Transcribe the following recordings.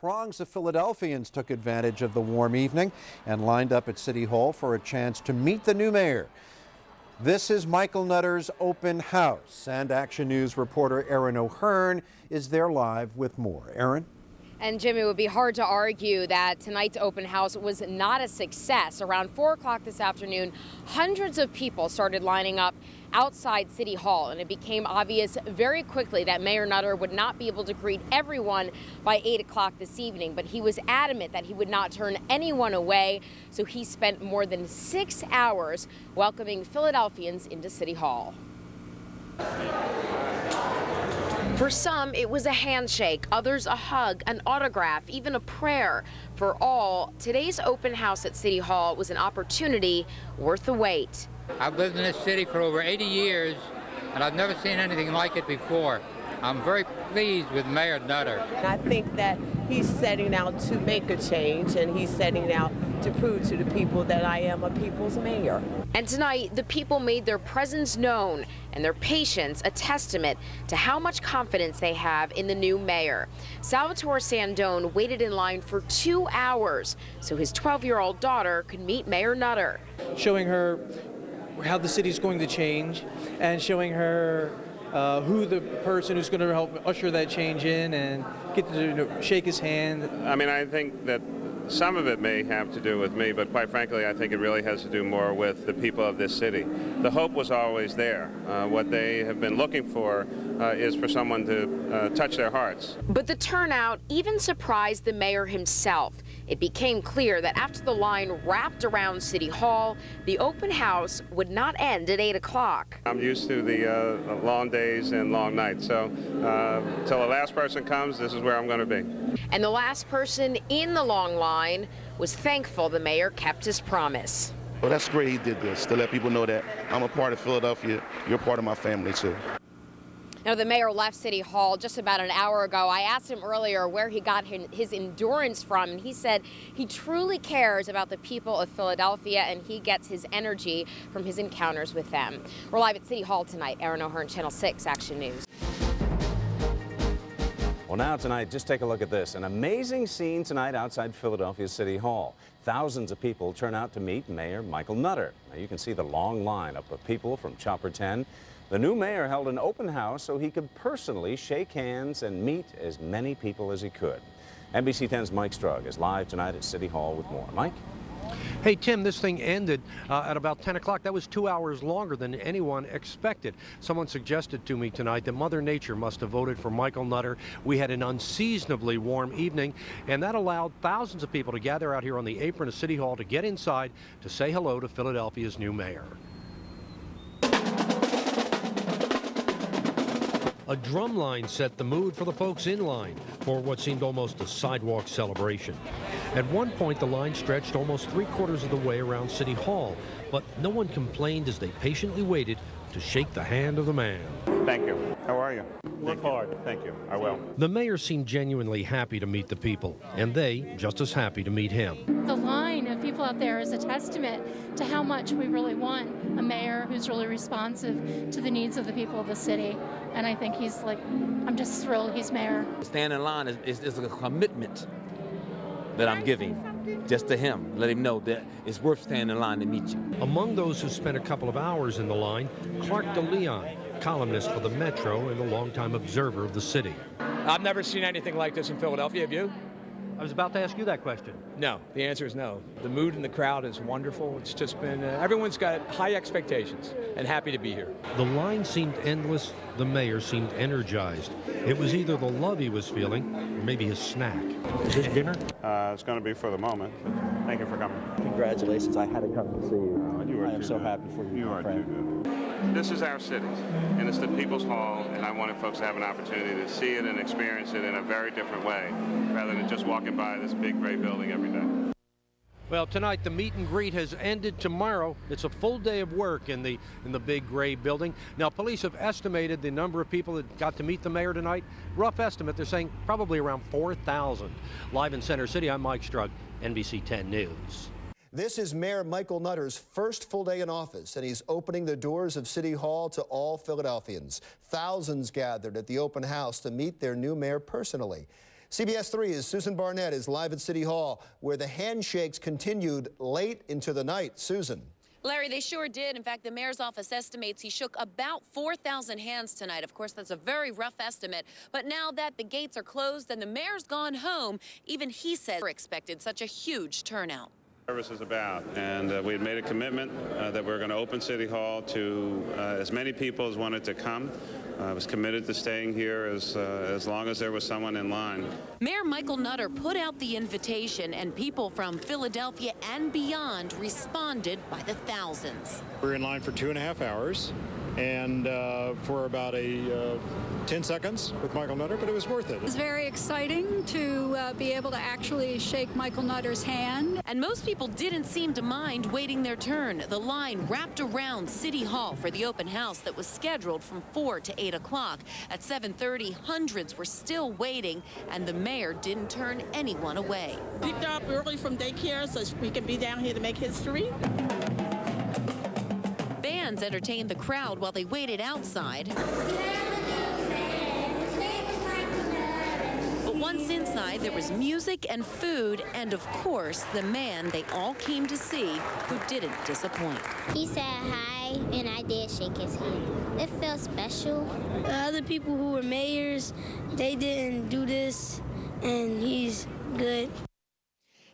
throngs of Philadelphians took advantage of the warm evening and lined up at City Hall for a chance to meet the new mayor. This is Michael Nutter's open house, and Action News reporter Aaron O'Hearn is there live with more. Aaron? And Jim, it would be hard to argue that tonight's open house was not a success. Around 4 o'clock this afternoon, hundreds of people started lining up outside City Hall, and it became obvious very quickly that Mayor Nutter would not be able to greet everyone by 8 o'clock this evening, but he was adamant that he would not turn anyone away, so he spent more than 6 hours welcoming Philadelphians into City Hall. For some, it was a handshake, others a hug, an autograph, even a prayer. For all, today's open house at City Hall was an opportunity worth the wait. I've lived in this city for over 80 years, and I've never seen anything like it before. I'm very pleased with Mayor Nutter. I think that he's setting out to make a change, and he's setting out to prove to the people that I am a people's mayor. And tonight, the people made their presence known and their patience a testament to how much confidence they have in the new mayor. Salvatore Sandone waited in line for 2 hours so his 12-year-old daughter could meet Mayor Nutter. Showing her how the city's going to change and showing her who the person who's going to help usher that change in and get to shake his hand. I mean, I think that some of it may have to do with me, but quite frankly, I think it really has to do more with the people of this city. The hope was always there. What they have been looking for is for someone to touch their hearts. But the turnout even surprised the mayor himself. It became clear that after the line wrapped around City Hall, the open house would not end at 8 o'clock. I'm used to the long days and long nights, so till the last person comes, this is where I'm going to be. And the last person in the long line was thankful the mayor kept his promise. Well, that's great he did this, to let people know that I'm a part of Philadelphia, you're part of my family too. Now, the mayor left City Hall just about an hour ago. I asked him earlier where he got his endurance from, and he said he truly cares about the people of Philadelphia, and he gets his energy from his encounters with them. We're live at City Hall tonight. Aaron O'Hearn, Channel 6 Action News. Well, now tonight, just take a look at this. An amazing scene tonight outside Philadelphia City Hall. Thousands of people turn out to meet Mayor Michael Nutter. Now, you can see the long lineup of people from Chopper 10. The new mayor held an open house so he could personally shake hands and meet as many people as he could. NBC 10's Mike Strug is live tonight at City Hall with more. Mike? Hey, Tim, this thing ended at about 10 o'clock. That was 2 hours longer than anyone expected. Someone suggested to me tonight that Mother Nature must have voted for Michael Nutter. We had an unseasonably warm evening, and that allowed thousands of people to gather out here on the apron of City Hall to get inside to say hello to Philadelphia's new mayor. A drum line set the mood for the folks in line for what seemed almost a sidewalk celebration. At one point, the line stretched almost 3/4 of the way around City Hall, but no one complained as they patiently waited to shake the hand of the man. Thank you. How are you? Work hard. Thank you. I will. The mayor seemed genuinely happy to meet the people, and they just as happy to meet him. The line of people out there is a testament to how much we really want a mayor who's really responsive to the needs of the people of the city. And I think he's like, I'm just thrilled he's mayor. Stand in line is a commitment that I'm giving just to him. Let him know that it's worth standing in line to meet you. Among those who spent a couple of hours in the line, Clark DeLeon, columnist for the Metro and a longtime observer of the city. I've never seen anything like this in Philadelphia. Have you? I was about to ask you that question. No, the answer is no. The mood in the crowd is wonderful. It's just been, everyone's got high expectations and happy to be here. The line seemed endless. The mayor seemed energized. It was either the love he was feeling or maybe his snack. Is this dinner? It's going to be for the moment. Thank you for coming. Congratulations. I had to come to see you. I am so happy for you, my friend. This is our city, and it's the People's Hall, and I wanted folks to have an opportunity to see it and experience it in a very different way, rather than just walking by this big gray building every day. Well, tonight the meet and greet has ended. Tomorrow it's a full day of work in the big gray building. Now, police have estimated the number of people that got to meet the mayor tonight. Rough estimate, they're saying probably around 4,000. Live in Center City, I'm Mike Strug, NBC 10 News. This is Mayor Michael Nutter's first full day in office, and he's opening the doors of City Hall to all Philadelphians. Thousands gathered at the open house to meet their new mayor personally. CBS 3's Susan Barnett is live at City Hall, where the handshakes continued late into the night. Susan. Larry, they sure did. In fact, the mayor's office estimates he shook about 4,000 hands tonight. Of course, that's a very rough estimate. But now that the gates are closed and the mayor's gone home, even he says expected such a huge turnout. Service is about, and we had made a commitment that we're going to open City Hall to as many people as wanted to come. I was committed to staying here as long as there was someone in line. Mayor Michael Nutter put out the invitation, and people from Philadelphia and beyond responded by the thousands. We're in line for 2.5 hours, and for about 10 seconds with Michael Nutter, but it was worth it. It was very exciting to be able to actually shake Michael Nutter's hand. And most people didn't seem to mind waiting their turn. The line wrapped around City Hall for the open house that was scheduled from 4 to 8 o'clock. At 7:30, hundreds were still waiting, and the mayor didn't turn anyone away. Picked up early from daycare so we can be down here to make history. Bands entertained the crowd while they waited outside. But once inside, there was music and food, and of course, the man they all came to see who didn't disappoint. He said hi, and I did shake his hand. It felt special. The other people who were mayors, they didn't do this, and he's good.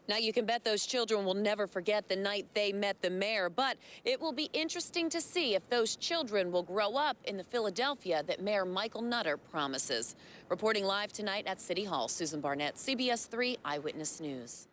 Now, you can bet those children will never forget the night they met the mayor, but it will be interesting to see if those children will grow up in the Philadelphia that Mayor Michael Nutter promises. Reporting live tonight at City Hall, Susan Barnett, CBS 3 Eyewitness News.